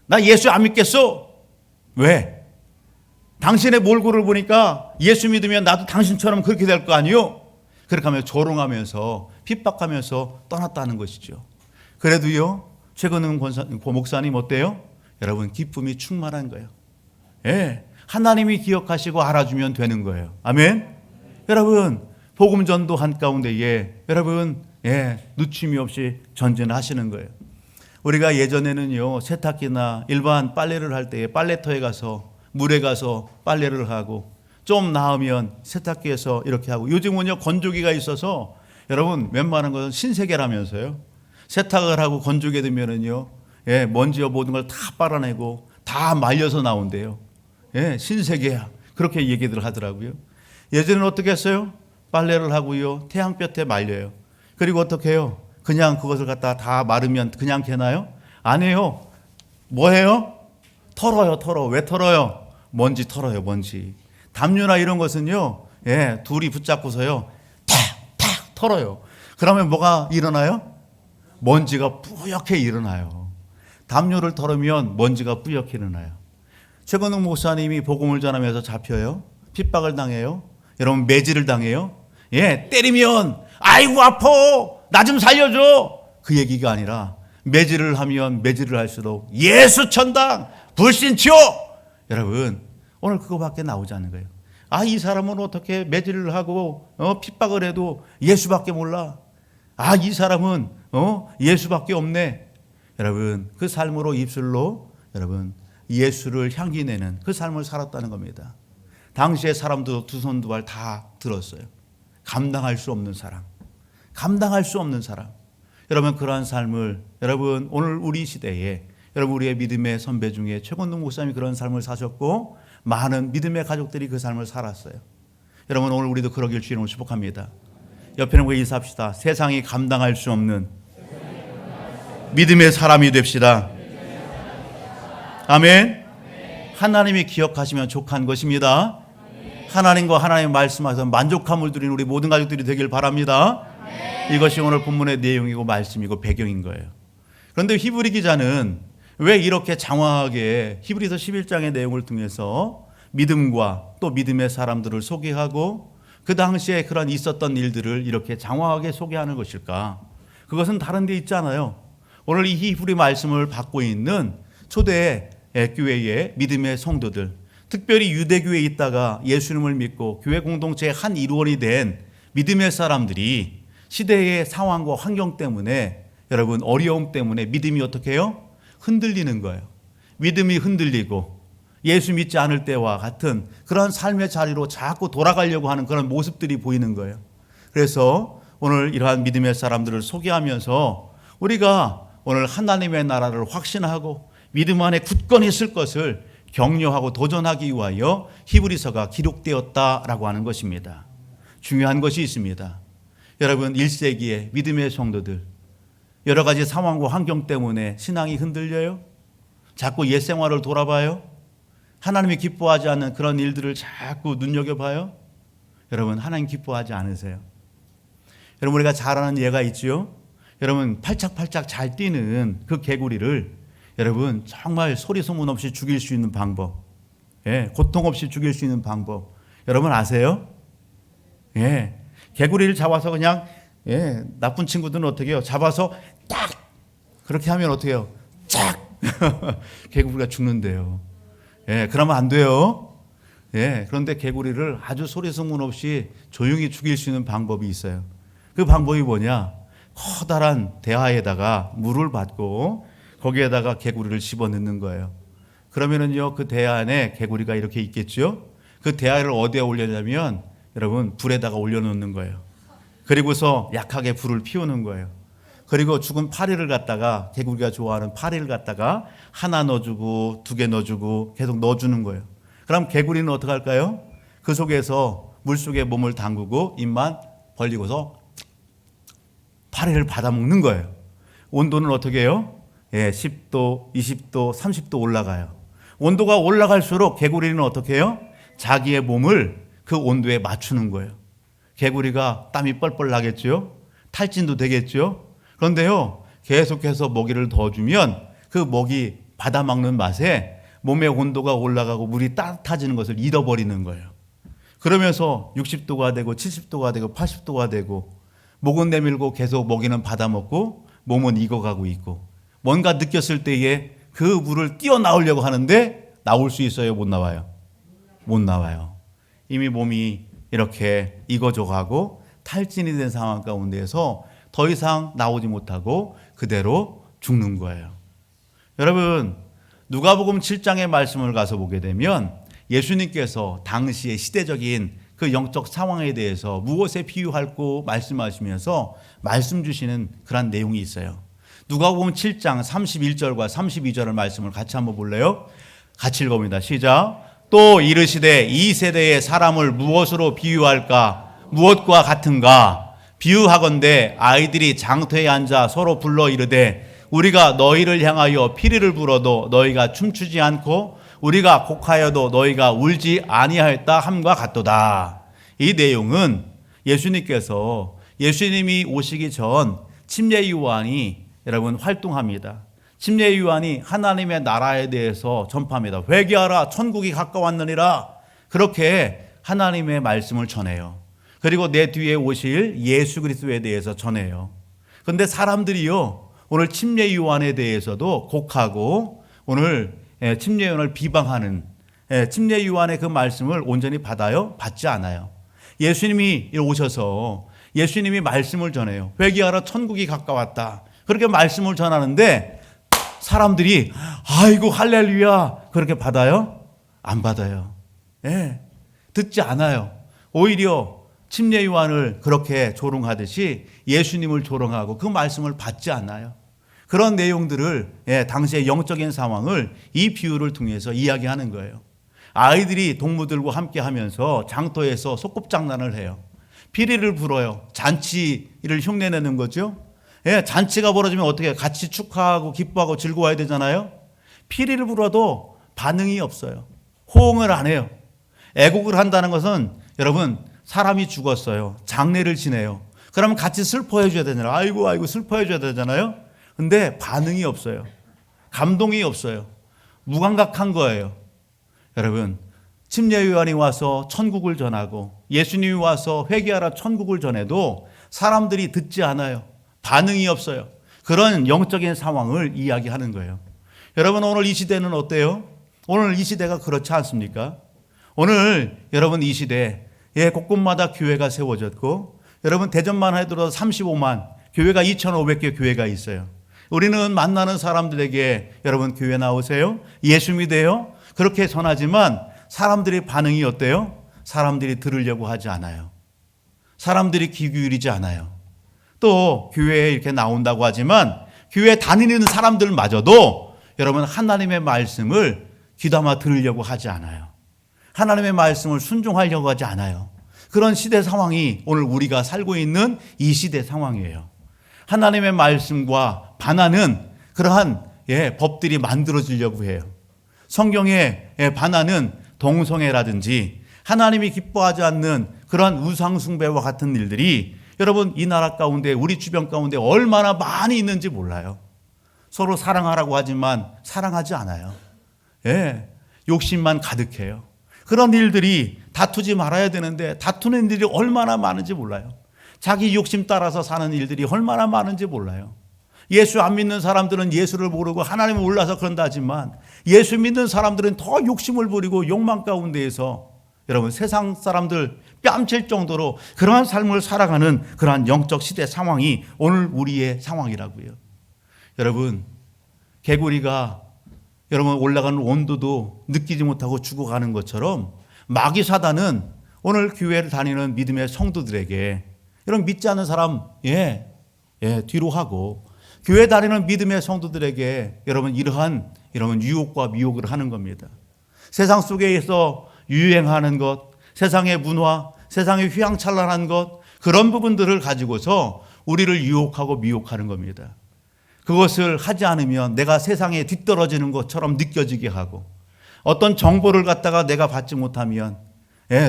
나 예수 안 믿겠어. 왜? 당신의 몰골을 보니까 예수 믿으면 나도 당신처럼 그렇게 될 거 아니요? 그렇게 하면서 조롱하면서 핍박하면서 떠났다는 것이죠. 그래도요 최건능 목사님 어때요? 여러분 기쁨이 충만한 거예요. 하나님이 기억하시고 알아주면 되는 거예요. 아멘. 여러분 복음 전도한 가운데에 여러분 늦춤이 없이 전진하시는 거예요. 우리가 예전에는요 세탁기나 일반 빨래를 할 때에 빨래터에 가서 물에 가서 빨래를 하고 좀 나으면 세탁기에서 이렇게 하고 요즘은요 건조기가 있어서 여러분 웬만한 것은 신세계라면서요. 세탁을 하고 건조기에 두면은요 먼지와 모든 걸 다 빨아내고 다 말려서 나온대요. 신세계야 그렇게 얘기들 하더라고요. 예전에는 어떻게 했어요? 빨래를 하고요 태양볕에 말려요. 그리고 어떻게 해요? 그냥 그것을 갖다 다 마르면 그냥 개나요? 안 해요. 뭐 해요? 털어요. 왜 털어요? 먼지 털어요. 먼지. 담요나 이런 것은요 둘이 붙잡고서요 탁탁 털어요. 그러면 뭐가 일어나요? 먼지가 뿌옇게 일어나요. 담요를 털으면 먼지가 뿌옇게 일어나요. 최건능 목사님이 복음을 전하면서 잡혀요. 핍박을 당해요. 여러분 매질을 당해요. 때리면 아이고 아파 나 좀 살려줘 그 얘기가 아니라 매질을 하면 매질을 할수록 예수 천당 불신치요. 여러분 오늘 그거밖에 나오지 않는 거예요. 이 사람은 어떻게 매질을 하고 핍박을 해도 예수밖에 몰라. 이 사람은 예수밖에 없네. 여러분 그 삶으로 입술로 여러분 예수를 향기 내는 그 삶을 살았다는 겁니다. 당시에 사람도 두 손 두 발 다 들었어요. 감당할 수 없는 사람, 감당할 수 없는 사람. 여러분 그러한 삶을 여러분 오늘 우리 시대에 여러분 우리의 믿음의 선배 중에 최건동 목사님이 그런 삶을 사셨고 많은 믿음의 가족들이 그 삶을 살았어요. 여러분 오늘 우리도 그러길 주님을 축복합니다. 옆에 있는 인사합시다. 세상이 감당할 수 없는 믿음의 사람이 됩시다. 아멘. 하나님이 기억하시면 족한 것입니다. 하나님과 하나님의 말씀하셔서 만족함을 누리는 우리 모든 가족들이 되길 바랍니다. 이것이 오늘 본문의 내용이고 말씀이고 배경인 거예요. 그런데 히브리 기자는 왜 이렇게 장황하게 히브리서 11장의 내용을 통해서 믿음과 또 믿음의 사람들을 소개하고 그 당시에 그런 있었던 일들을 이렇게 장황하게 소개하는 것일까? 그것은 다른 데 있잖아요. 오늘 이 히브리 말씀을 받고 있는 초대 교회의 믿음의 성도들, 특별히 유대교회에 있다가 예수님을 믿고 교회 공동체의 한 일원이 된 믿음의 사람들이 시대의 상황과 환경 때문에 여러분 어려움 때문에 믿음이 어떻게 해요? 흔들리는 거예요. 믿음이 흔들리고 예수 믿지 않을 때와 같은 그런 삶의 자리로 자꾸 돌아가려고 하는 그런 모습들이 보이는 거예요. 그래서 오늘 이러한 믿음의 사람들을 소개하면서 우리가 오늘 하나님의 나라를 확신하고 믿음 안에 굳건히 있을 것을 격려하고 도전하기 위하여 히브리서가 기록되었다라고 하는 것입니다. 중요한 것이 있습니다. 여러분 1세기의 믿음의 성도들 여러 가지 상황과 환경 때문에 신앙이 흔들려요? 자꾸 옛 생활을 돌아봐요? 하나님이 기뻐하지 않는 그런 일들을 자꾸 눈여겨봐요? 여러분 하나님 기뻐하지 않으세요? 여러분 우리가 잘 아는 예가 있죠? 여러분 팔짝팔짝 잘 뛰는 그 개구리를 여러분 정말 소리 소문 없이 죽일 수 있는 방법, 고통 없이 죽일 수 있는 방법 여러분 아세요? 개구리를 잡아서 그냥 나쁜 친구들은 어떻게 해요? 잡아서 딱 그렇게 하면 어떻게 해요? 쫙 개구리가 죽는데요. 그러면 안 돼요. 그런데 개구리를 아주 소리 소문 없이 조용히 죽일 수 있는 방법이 있어요. 그 방법이 뭐냐? 커다란 대하에다가 물을 받고 거기에다가 개구리를 집어넣는 거예요. 그러면은요 그 대하 안에 개구리가 이렇게 있겠죠. 그 대하를 어디에 올려냐면 여러분 불에다가 올려놓는 거예요. 그리고서 약하게 불을 피우는 거예요. 그리고 죽은 파리를 갖다가 개구리가 좋아하는 파리를 갖다가 하나 넣어주고 두 개 넣어주고 계속 넣어주는 거예요. 그럼 개구리는 어떻게 할까요? 그 속에서 물속에 몸을 담그고 입만 벌리고서 파리를 받아먹는 거예요. 온도는 어떻게 해요? 10도, 20도, 30도 올라가요. 온도가 올라갈수록 개구리는 어떻게 해요? 자기의 몸을 그 온도에 맞추는 거예요. 개구리가 땀이 뻘뻘 나겠죠? 탈진도 되겠죠? 그런데요, 계속해서 먹이를 더 주면 그 먹이 받아먹는 맛에 몸의 온도가 올라가고 물이 따뜻해지는 것을 잃어버리는 거예요. 그러면서 60도가 되고 70도가 되고 80도가 되고 목은 내밀고 계속 먹이는 받아먹고 몸은 익어가고 있고 뭔가 느꼈을 때에 그 물을 뛰어나오려고 하는데 나올 수 있어요? 못 나와요? 못 나와요. 이미 몸이 이렇게 익어져가고 탈진이 된 상황 가운데에서 더 이상 나오지 못하고 그대로 죽는 거예요. 여러분 누가복음 7장의 말씀을 가서 보게 되면 예수님께서 당시의 시대적인 그 영적 상황에 대해서 무엇에 비유할고 말씀하시면서 말씀 주시는 그런 내용이 있어요. 누가복음 7장 31절과 32절의 말씀을 같이 한번 볼래요? 같이 읽어봅니다. 시작. 또 이르시되 이 세대의 사람을 무엇으로 비유할까? 무엇과 같은가? 비유하건대 아이들이 장터에 앉아 서로 불러 이르되 우리가 너희를 향하여 피리를 불어도 너희가 춤추지 않고 우리가 곡하여도 너희가 울지 아니하였다 함과 같도다. 이 내용은 예수님께서 예수님이 오시기 전 침례 요한이 여러분 활동합니다. 침례 요한이 하나님의 나라에 대해서 전파합니다. 회개하라 천국이 가까웠느니라. 그렇게 하나님의 말씀을 전해요. 그리고 내 뒤에 오실 예수 그리스도에 대해서 전해요. 그런데 사람들이요 오늘 침례 요한에 대해서도 곡하고 오늘 침례요한을 비방하는 침례요한의 그 말씀을 온전히 받아요? 받지 않아요. 예수님이 오셔서 예수님이 말씀을 전해요. 회개하라 천국이 가까웠다. 그렇게 말씀을 전하는데 사람들이 아이고 할렐루야 그렇게 받아요? 안 받아요. 듣지 않아요. 오히려 침례 요한을 그렇게 조롱하듯이 예수님을 조롱하고 그 말씀을 받지 않아요. 그런 내용들을 당시의 영적인 상황을 이 비유를 통해서 이야기하는 거예요. 아이들이 동무들과 함께 하면서 장터에서 소꿉장난을 해요. 피리를 불어요. 잔치를 흉내내는 거죠. 잔치가 벌어지면 어떻게 같이 축하하고 기뻐하고 즐거워야 되잖아요. 피리를 불어도 반응이 없어요. 호응을 안 해요. 애국을 한다는 것은 여러분 사람이 죽었어요. 장례를 지내요. 그러면 같이 슬퍼해 줘야 되잖아요. 아이고 슬퍼해 줘야 되잖아요. 근데 반응이 없어요. 감동이 없어요. 무감각한 거예요. 여러분 침례 요한이 와서 천국을 전하고 예수님이 와서 회개하라 천국을 전해도 사람들이 듣지 않아요. 반응이 없어요. 그런 영적인 상황을 이야기하는 거예요. 여러분 오늘 이 시대는 어때요? 오늘 이 시대가 그렇지 않습니까? 오늘 여러분 이 시대 곳곳마다 교회가 세워졌고 여러분 대전만 해도 35만 교회가 2,500개 교회가 있어요. 우리는 만나는 사람들에게 여러분 교회 나오세요. 예수 믿어요. 그렇게 전하지만 사람들의 반응이 어때요? 사람들이 들으려고 하지 않아요. 사람들이 귀 기울이지 않아요. 또 교회에 이렇게 나온다고 하지만 교회 다니는 사람들마저도 여러분 하나님의 말씀을 귀담아 들으려고 하지 않아요. 하나님의 말씀을 순종하려고 하지 않아요. 그런 시대 상황이 오늘 우리가 살고 있는 이 시대 상황이에요. 하나님의 말씀과 반하는 그러한 법들이 만들어지려고 해요. 성경에 반하는 동성애라든지 하나님이 기뻐하지 않는 그러한 우상숭배와 같은 일들이 여러분 이 나라 가운데 우리 주변 가운데 얼마나 많이 있는지 몰라요. 서로 사랑하라고 하지만 사랑하지 않아요. 욕심만 가득해요. 그런 일들이 다투지 말아야 되는데 다투는 일이 얼마나 많은지 몰라요. 자기 욕심 따라서 사는 일들이 얼마나 많은지 몰라요. 예수 안 믿는 사람들은 예수를 모르고 하나님을 몰라서 그런다 하지만 예수 믿는 사람들은 더 욕심을 부리고 욕망 가운데에서 여러분 세상 사람들 뺨칠 정도로 그러한 삶을 살아가는 그러한 영적 시대 상황이 오늘 우리의 상황이라고요. 여러분 개구리가 여러분 올라가는 온도도 느끼지 못하고 죽어가는 것처럼 마귀 사단은 오늘 교회를 다니는 믿음의 성도들에게 여러분 믿지 않는 사람 뒤로 하고 교회 다니는 믿음의 성도들에게 여러분 이러한 유혹과 미혹을 하는 겁니다. 세상 속에서 유행하는 것, 세상의 문화, 세상의 휘황찬란한 것 그런 부분들을 가지고서 우리를 유혹하고 미혹하는 겁니다. 그것을 하지 않으면 내가 세상에 뒤떨어지는 것처럼 느껴지게 하고 어떤 정보를 갖다가 내가 받지 못하면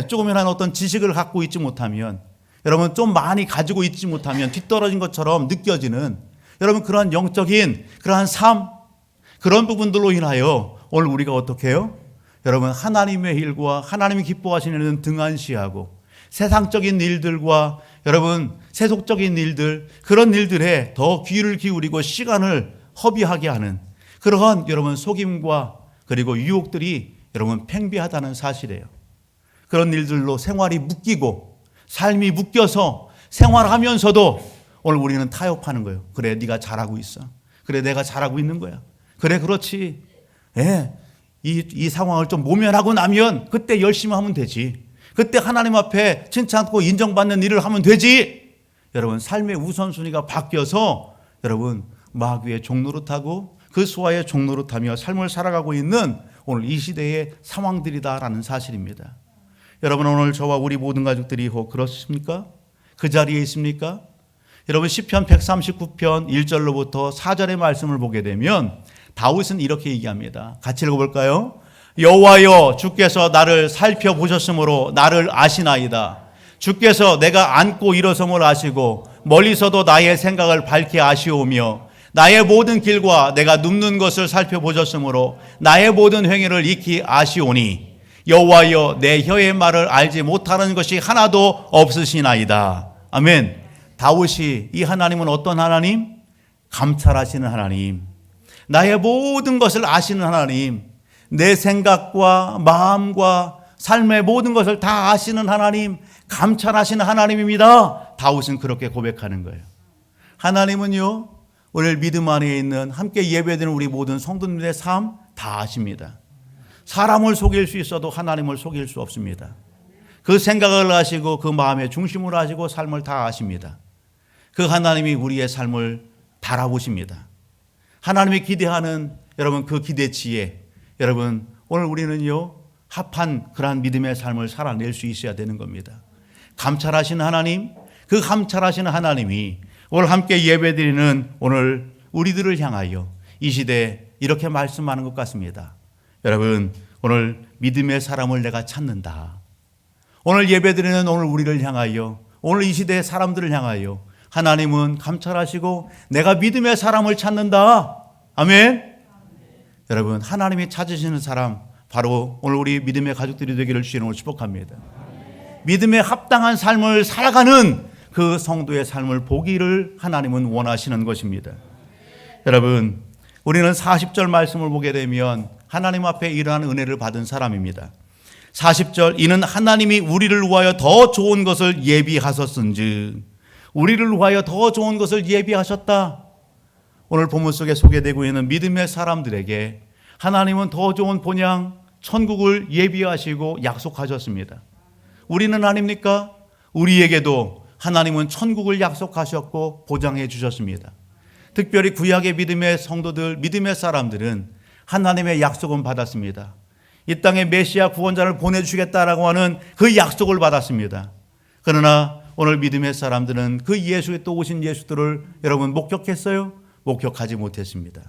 조금이나 어떤 지식을 갖고 있지 못하면 여러분 좀 많이 가지고 있지 못하면 뒤떨어진 것처럼 느껴지는 여러분 그러한 영적인 그러한 삶 그런 부분들로 인하여 오늘 우리가 어떻게 해요? 여러분 하나님의 일과 하나님이 기뻐하시는 일은 등한시하고 세상적인 일들과 여러분 세속적인 일들 그런 일들에 더 귀를 기울이고 시간을 허비하게 하는 그러한 여러분 속임과 그리고 유혹들이 여러분 팽배하다는 사실이에요. 그런 일들로 생활이 묶이고 삶이 묶여서 생활하면서도 오늘 우리는 타협하는 거예요. 그래 네가 잘하고 있어. 그래 내가 잘하고 있는 거야. 그래 그렇지. 이 상황을 좀 모면하고 나면 그때 열심히 하면 되지. 그때 하나님 앞에 칭찬받고 인정받는 일을 하면 되지. 여러분 삶의 우선순위가 바뀌어서 여러분 마귀의 종노릇하고 그 수하의 종노릇하며 삶을 살아가고 있는 오늘 이 시대의 상황들이다라는 사실입니다. 여러분 오늘 저와 우리 모든 가족들이 그렇습니까? 그 자리에 있습니까? 여러분 시편 139편 1절로부터 4절의 말씀을 보게 되면 다윗은 이렇게 얘기합니다. 같이 읽어볼까요? 여호와여 주께서 나를 살펴보셨으므로 나를 아시나이다. 주께서 내가 앉고 일어섬을 아시고 멀리서도 나의 생각을 밝히 아시오며 나의 모든 길과 내가 눕는 것을 살펴보셨으므로 나의 모든 행위를 익히 아시오니 여호와여 내 혀의 말을 알지 못하는 것이 하나도 없으시나이다. 아멘. 다윗이 이 하나님은 어떤 하나님? 감찰하시는 하나님. 나의 모든 것을 아시는 하나님. 내 생각과 마음과 삶의 모든 것을 다 아시는 하나님, 감찰하시는 하나님입니다. 다윗은 그렇게 고백하는 거예요. 하나님은요, 오늘 믿음 안에 있는 함께 예배드리는 우리 모든 성도님들의 삶 다 아십니다. 사람을 속일 수 있어도 하나님을 속일 수 없습니다. 그 생각을 아시고 그 마음의 중심을 아시고 삶을 다 아십니다. 그 하나님이 우리의 삶을 바라보십니다. 하나님이 기대하는 여러분 그 기대치에 여러분 오늘 우리는요 합한 그러한 믿음의 삶을 살아낼 수 있어야 되는 겁니다. 감찰하시는 하나님, 그 감찰하시는 하나님이 오늘 함께 예배드리는 오늘 우리들을 향하여 이 시대에 이렇게 말씀하는 것 같습니다. 여러분 오늘 믿음의 사람을 내가 찾는다. 오늘 예배드리는 오늘 우리를 향하여 오늘 이 시대의 사람들을 향하여 하나님은 감찰하시고 내가 믿음의 사람을 찾는다. 아멘. 여러분 하나님이 찾으시는 사람 바로 오늘 우리 믿음의 가족들이 되기를 주님으로 축복합니다. 믿음에 합당한 삶을 살아가는 그 성도의 삶을 보기를 하나님은 원하시는 것입니다. 여러분 우리는 40절 말씀을 보게 되면 하나님 앞에 이러한 은혜를 받은 사람입니다. 40절 이는 하나님이 우리를 위하여 더 좋은 것을 예비하셨은즉 우리를 위하여 더 좋은 것을 예비하셨다. 오늘 본문 속에 소개되고 있는 믿음의 사람들에게 하나님은 더 좋은 본향 천국을 예비하시고 약속하셨습니다. 우리는 아닙니까? 우리에게도 하나님은 천국을 약속하셨고 보장해 주셨습니다. 특별히 구약의 믿음의 성도들, 믿음의 사람들은 하나님의 약속은 받았습니다. 이 땅에 메시아 구원자를 보내주시겠다라고 하는 그 약속을 받았습니다. 그러나 오늘 믿음의 사람들은 그 예수에 또 오신 예수들을 여러분 목격했어요? 목격하지 못했습니다.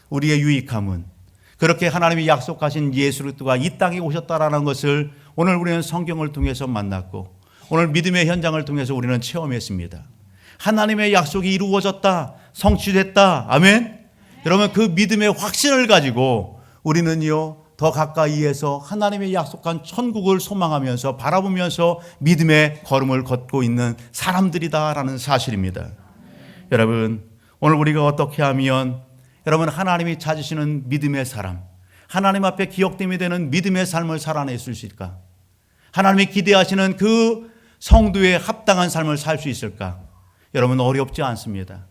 우리의 유익함은 그렇게 하나님이 약속하신 예수 그리스도가 이 땅에 오셨다라는 것을 오늘 우리는 성경을 통해서 만났고 오늘 믿음의 현장을 통해서 우리는 체험했습니다. 하나님의 약속이 이루어졌다, 성취됐다. 아멘. 여러분 그 믿음의 확신을 가지고 우리는요 더 가까이에서 하나님의 약속한 천국을 소망하면서 바라보면서 믿음의 걸음을 걷고 있는 사람들이다라는 사실입니다. 여러분 오늘 우리가 어떻게 하면 여러분 하나님이 찾으시는 믿음의 사람, 하나님 앞에 기억됨이 되는 믿음의 삶을 살아낼 수 있을까? 하나님이 기대하시는 그 성도의 합당한 삶을 살 수 있을까? 여러분 어렵지 않습니다.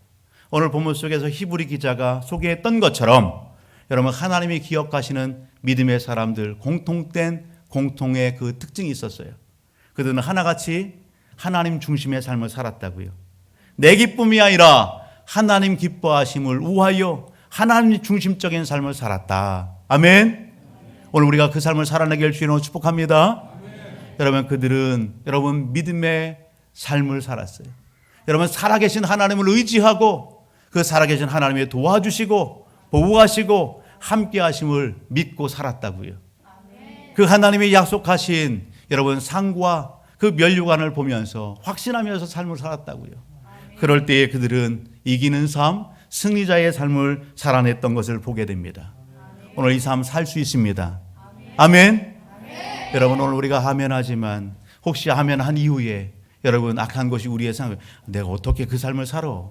오늘 본문 속에서 히브리 기자가 소개했던 것처럼 여러분 하나님이 기억하시는 믿음의 사람들 공통의 그 특징이 있었어요. 그들은 하나같이 하나님 중심의 삶을 살았다고요. 내 기쁨이 아니라 하나님 기뻐하심을 우하여 하나님 중심적인 삶을 살았다. 아멘. 오늘 우리가 그 삶을 살아내길 주님으로 축복합니다. 여러분 그들은 여러분 믿음의 삶을 살았어요. 여러분 살아계신 하나님을 의지하고 그 살아계신 하나님이 도와주시고 보호하시고 함께하심을 믿고 살았다고요. 그 하나님이 약속하신 여러분 상과 그 면류관을 보면서 확신하면서 삶을 살았다고요. 그럴 때에 그들은 이기는 삶, 승리자의 삶을 살아냈던 것을 보게 됩니다. 오늘 이 삶 살 수 있습니다. 아멘. 여러분 오늘 우리가 아멘하지만 혹시 아멘한 이후에 여러분 악한 것이 우리의 생각, 내가 어떻게 그 삶을 살아?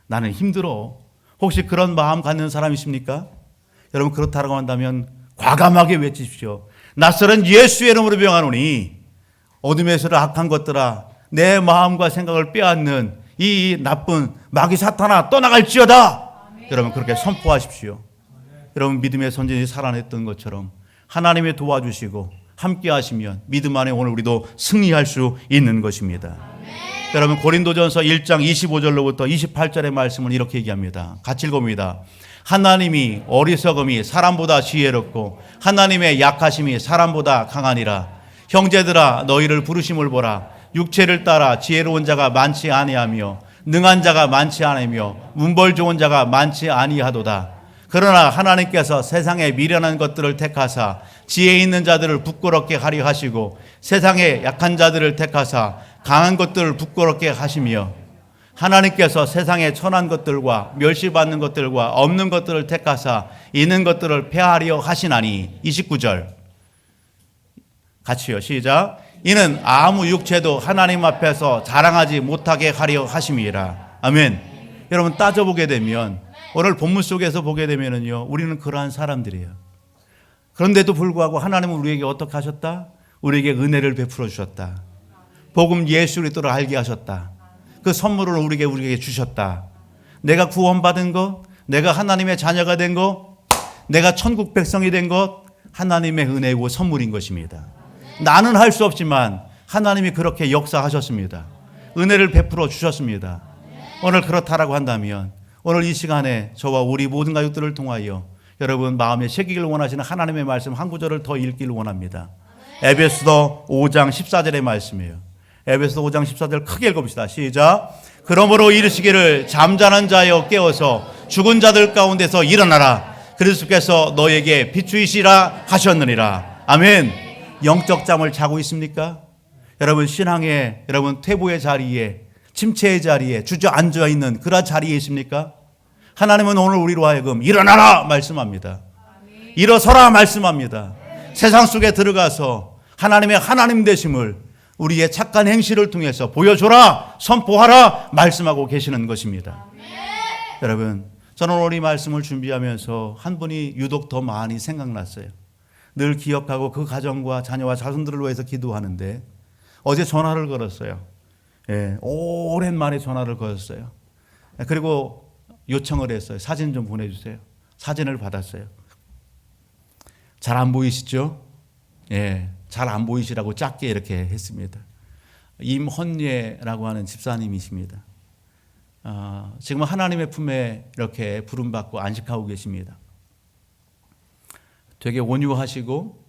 나는 힘들어. 혹시 그런 마음 갖는 사람 있습니까? 여러분 그렇다고 한다면 과감하게 외치십시오. 낯설은 예수의 이름으로 명하노니 어둠에서 악한 것들아 내 마음과 생각을 빼앗는 이 나쁜 마귀 사탄아 떠나갈지어다. 여러분 그렇게 선포하십시오. 여러분 믿음의 선진이 살아냈던 것처럼 하나님이 도와주시고 함께 하시면 믿음 안에 오늘 우리도 승리할 수 있는 것입니다. 여러분 고린도전서 1장 25절로부터 28절의 말씀은 이렇게 얘기합니다. 같이 읽어봅니다. 하나님이 어리석음이 사람보다 지혜롭고 하나님의 약하심이 사람보다 강하니라. 형제들아 너희를 부르심을 보라. 육체를 따라 지혜로운 자가 많지 아니하며 능한 자가 많지 않으며 문벌 좋은 자가 많지 아니하도다. 그러나 하나님께서 세상에 미련한 것들을 택하사 지혜 있는 자들을 부끄럽게 하려 하시고 세상에 약한 자들을 택하사 강한 것들을 부끄럽게 하시며 하나님께서 세상에 천한 것들과 멸시받는 것들과 없는 것들을 택하사 있는 것들을 폐하려 하시나니. 29절 같이요 시작. 이는 아무 육체도 하나님 앞에서 자랑하지 못하게 하려 하심이라. 아멘. 여러분 따져보게 되면 오늘 본문 속에서 보게 되면은요 우리는 그러한 사람들이에요. 그런데도 불구하고 하나님은 우리에게 어떻게 하셨다? 우리에게 은혜를 베풀어 주셨다. 복음 예수 그리스도를 알게 하셨다. 그 선물을 우리에게 주셨다. 내가 구원받은 것, 내가 하나님의 자녀가 된 것, 내가 천국 백성이 된 것, 하나님의 은혜고 선물인 것입니다. 나는 할 수 없지만 하나님이 그렇게 역사하셨습니다. 은혜를 베풀어 주셨습니다. 오늘 그렇다라고 한다면 오늘 이 시간에 저와 우리 모든 가족들을 통하여 여러분 마음에 새기기를 원하시는 하나님의 말씀 한 구절을 더 읽기를 원합니다. 에베소서 5장 14절의 말씀이에요. 에베소서 5장 14절 크게 읽어봅시다. 시작. 그러므로 이르시기를 잠자는 자여 깨어서 죽은 자들 가운데서 일어나라. 그리스도께서 너에게 비추이시라 하셨느니라. 아멘. 영적 잠을 자고 있습니까? 여러분 신앙의 여러분 퇴보의 자리에 침체의 자리에 주저앉아 있는 그런 자리에 있습니까? 하나님은 오늘 우리로 하여금 일어나라 말씀합니다. 일어서라 말씀합니다. 세상 속에 들어가서 하나님의 하나님 되심을 우리의 착한 행실을 통해서 보여줘라 선포하라 말씀하고 계시는 것입니다. 여러분 저는 오늘 이 말씀을 준비하면서 한 분이 유독 더 많이 생각났어요. 늘 기억하고 그 가정과 자녀와 자손들을 위해서 기도하는데 어제 전화를 걸었어요. 예, 오랜만에 전화를 걸었어요. 그리고 요청을 했어요. 사진 좀 보내주세요. 사진을 받았어요. 잘 안 보이시죠? 예, 잘 안 보이시라고 작게 이렇게 했습니다. 임헌예라고 하는 집사님이십니다. 지금 하나님의 품에 이렇게 부름받고 안식하고 계십니다. 되게 온유하시고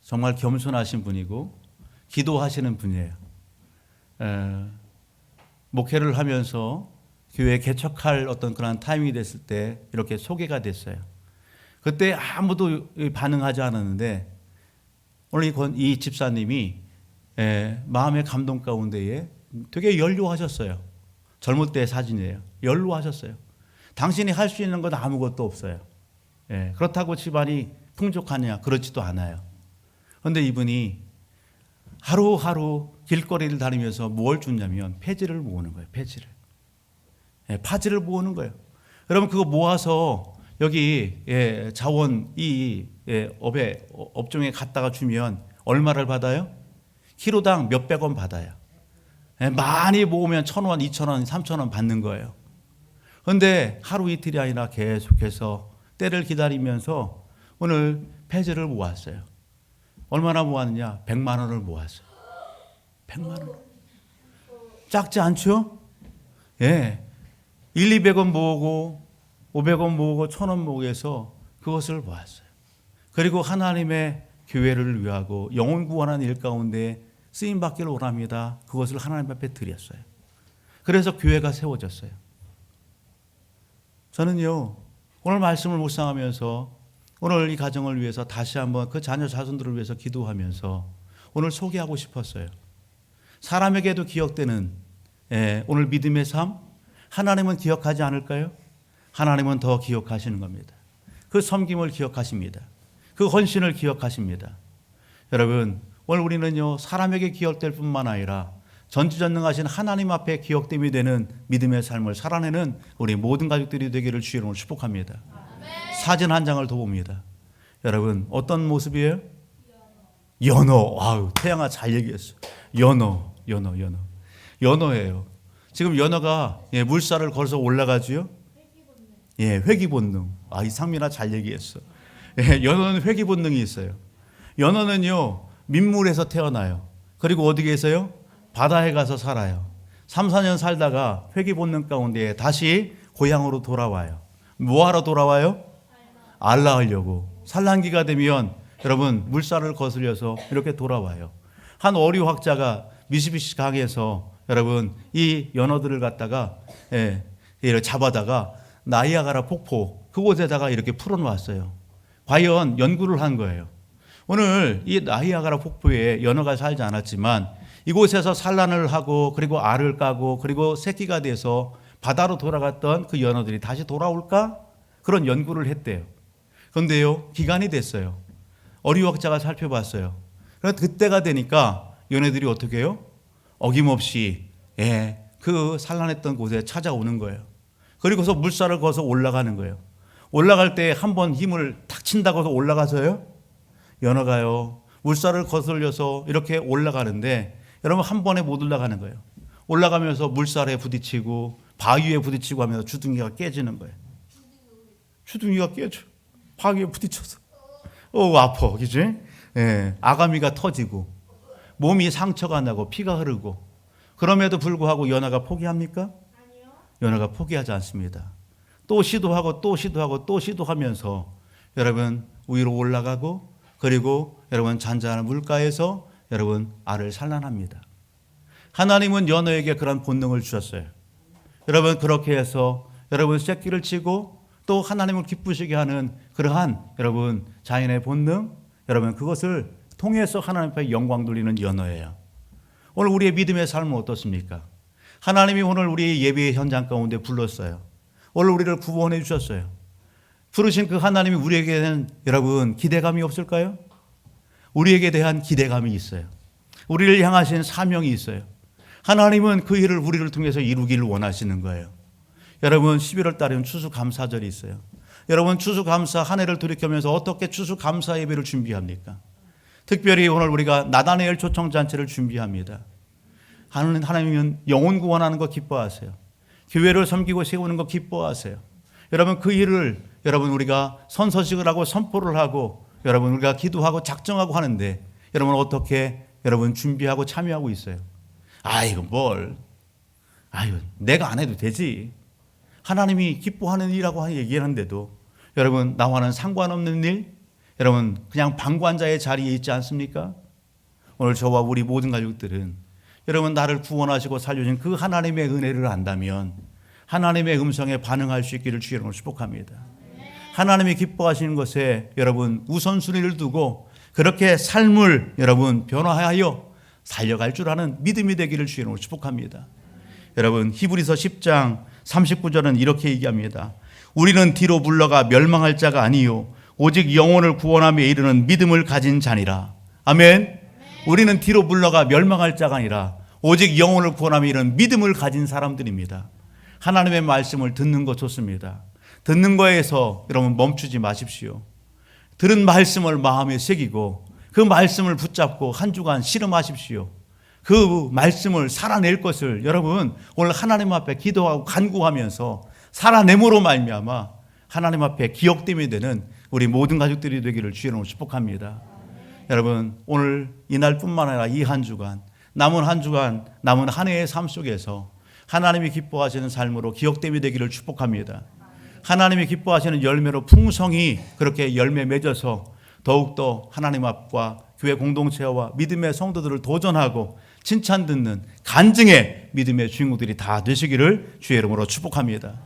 정말 겸손하신 분이고 기도하시는 분이에요. 목회를 하면서 교회 개척할 어떤 그런 타이밍이 됐을 때 이렇게 소개가 됐어요. 그때 아무도 반응하지 않았는데 오늘 이 집사님이 마음의 감동 가운데에 되게 연로하셨어요. 젊을 때 사진이에요. 연로하셨어요. 당신이 할 수 있는 건 아무것도 없어요. 그렇다고 집안이 풍족하냐? 그렇지도 않아요. 그런데 이분이 하루하루 길거리를 다니면서 뭘 주냐면 폐지를 모으는 거예요. 폐지를. 파지를 모으는 거예요. 여러분 그거 모아서 여기 자원 이 업종에 갖다가 주면 얼마를 받아요? 키로당 몇백 원 받아요. 많이 모으면 1,000원, 2,000원, 3,000원 받는 거예요. 그런데 하루 이틀이 아니라 계속해서 때를 기다리면서 오늘 폐지를 모았어요. 얼마나 모았느냐? 100만 원을 모았어요. 100만 원. 작지 않죠? 예. 200원 모으고 500원 모으고 1,000원 모으고 해서 그것을 모았어요. 그리고 하나님의 교회를 위하고 영혼 구원하는 일 가운데 쓰임 받기를 원합니다. 그것을 하나님 앞에 드렸어요. 그래서 교회가 세워졌어요. 저는요 오늘 말씀을 묵상하면서 오늘 이 가정을 위해서 다시 한번 그 자녀 자손들을 위해서 기도하면서 오늘 소개하고 싶었어요. 사람에게도 기억되는 오늘 믿음의 삶 하나님은 기억하지 않을까요? 하나님은 더 기억하시는 겁니다. 그 섬김을 기억하십니다. 그 헌신을 기억하십니다. 여러분 오늘 우리는요 사람에게 기억될 뿐만 아니라 전지전능하신 하나님 앞에 기억됨이 되는 믿음의 삶을 살아내는 우리 모든 가족들이 되기를 주의 이름으로 축복합니다. 사진 한 장을 더 봅니다. 여러분 어떤 모습이에요? 연어. 아유 태양아 잘 얘기했어. 연어예요. 지금 연어가 물살을 걸어서 올라가지요. 회귀 본능. 이 상민아 잘 얘기했어. 연어는 회귀 본능이 있어요. 연어는요 민물에서 태어나요. 그리고 어디 계세요? 바다에 가서 살아요. 3, 4년 살다가 회귀 본능 가운데 다시 고향으로 돌아와요. 뭐하러 돌아와요? 알라하려고. 산란기가 되면 여러분 물살을 거슬려서 이렇게 돌아와요. 한 어류학자가 미시비시 강에서 여러분 이 연어들을 갖다가 잡아다가 나이아가라 폭포 그곳에다가 이렇게 풀어놓았어요. 과연 연구를 한 거예요. 오늘 이 나이아가라 폭포에 연어가 살지 않았지만 이곳에서 산란을 하고 그리고 알을 까고 그리고 새끼가 돼서 바다로 돌아갔던 그 연어들이 다시 돌아올까? 그런 연구를 했대요. 그런데요 기간이 됐어요. 어류학자가 살펴봤어요. 그래서 그때가 되니까 연어들이 어떻게 해요? 어김없이 그 산란했던 곳에 찾아오는 거예요. 그리고서 물살을 거서 올라가는 거예요. 올라갈 때 한 번 힘을 탁 친다고 해서 올라가서요? 연어가요 물살을 거슬려서 이렇게 올라가는데 여러분 한 번에 못 올라가는 거예요. 올라가면서 물살에 부딪히고 바위에 부딪히고 하면서 주둥이가 깨지는 거예요. 주둥이가 깨져. 바위에 부딪혀서. 아파. 그지? 예, 아가미가 터지고 몸이 상처가 나고 피가 흐르고 그럼에도 불구하고 연어가 포기합니까? 아니요. 연어가 포기하지 않습니다. 또 시도하고 또 시도하고 또 시도하면서 여러분 위로 올라가고 그리고 여러분 잔잔한 물가에서 여러분 알을 산란합니다. 하나님은 연어에게 그런 본능을 주셨어요. 여러분 그렇게 해서 여러분 새끼를 치고 또 하나님을 기쁘시게 하는 그러한 여러분 자연의 본능 여러분 그것을 통해서 하나님 앞에 영광 돌리는 연어예요. 오늘 우리의 믿음의 삶은 어떻습니까? 하나님이 오늘 우리 예배의 현장 가운데 불렀어요. 오늘 우리를 구원해 주셨어요. 부르신 그 하나님이 우리에게 대한 여러분 기대감이 없을까요? 우리에게 대한 기대감이 있어요. 우리를 향하신 사명이 있어요. 하나님은 그 일을 우리를 통해서 이루기를 원하시는 거예요. 여러분 11월 달에는 추수감사절이 있어요. 여러분 추수감사 한 해를 돌이켜면서 어떻게 추수감사 예배를 준비합니까? 특별히 오늘 우리가 나다나엘 초청잔치를 준비합니다. 하나님은 영혼 구원하는 거 기뻐하세요. 교회를 섬기고 세우는 거 기뻐하세요. 여러분 그 일을 여러분 우리가 선서식을 하고 선포를 하고 여러분 우리가 기도하고 작정하고 하는데 여러분 어떻게 여러분 준비하고 참여하고 있어요? 이거 내가 안 해도 되지. 하나님이 기뻐하는 일이라고 얘기하는데도 여러분 나와는 상관없는 일 여러분 그냥 방관자의 자리에 있지 않습니까? 오늘 저와 우리 모든 가족들은 여러분 나를 구원하시고 살려주신 그 하나님의 은혜를 안다면 하나님의 음성에 반응할 수 있기를 주의 이름으로 축복합니다. 하나님이 기뻐하시는 것에 여러분 우선순위를 두고 그렇게 삶을 여러분 변화하여 살려갈 줄 아는 믿음이 되기를 주의 이름으로 축복합니다. 여러분 히브리서 10장 39절은 이렇게 얘기합니다. 우리는 뒤로 물러가 멸망할 자가 아니요 오직 영혼을 구원함에 이르는 믿음을 가진 자니라. 아멘. 우리는 뒤로 물러가 멸망할 자가 아니라 오직 영혼을 구원함에 이르는 믿음을 가진 사람들입니다. 하나님의 말씀을 듣는 것 좋습니다. 듣는 거에서 여러분 멈추지 마십시오. 들은 말씀을 마음에 새기고 그 말씀을 붙잡고 한 주간 씨름하십시오. 그 말씀을 살아낼 것을 여러분 오늘 하나님 앞에 기도하고 간구하면서 살아냄으로 말미암아 하나님 앞에 기억됨이 되는 우리 모든 가족들이 되기를 주의 이름으로 축복합니다. 여러분 오늘 이날뿐만 아니라 이 한 주간 남은 한 주간 남은 한 해의 삶 속에서 하나님이 기뻐하시는 삶으로 기억됨이 되기를 축복합니다. 하나님이 기뻐하시는 열매로 풍성히 그렇게 열매 맺어서 더욱더 하나님 앞과 교회 공동체와 믿음의 성도들을 도전하고 칭찬 듣는 간증의 믿음의 주인공들이 다 되시기를 주의 이름으로 축복합니다.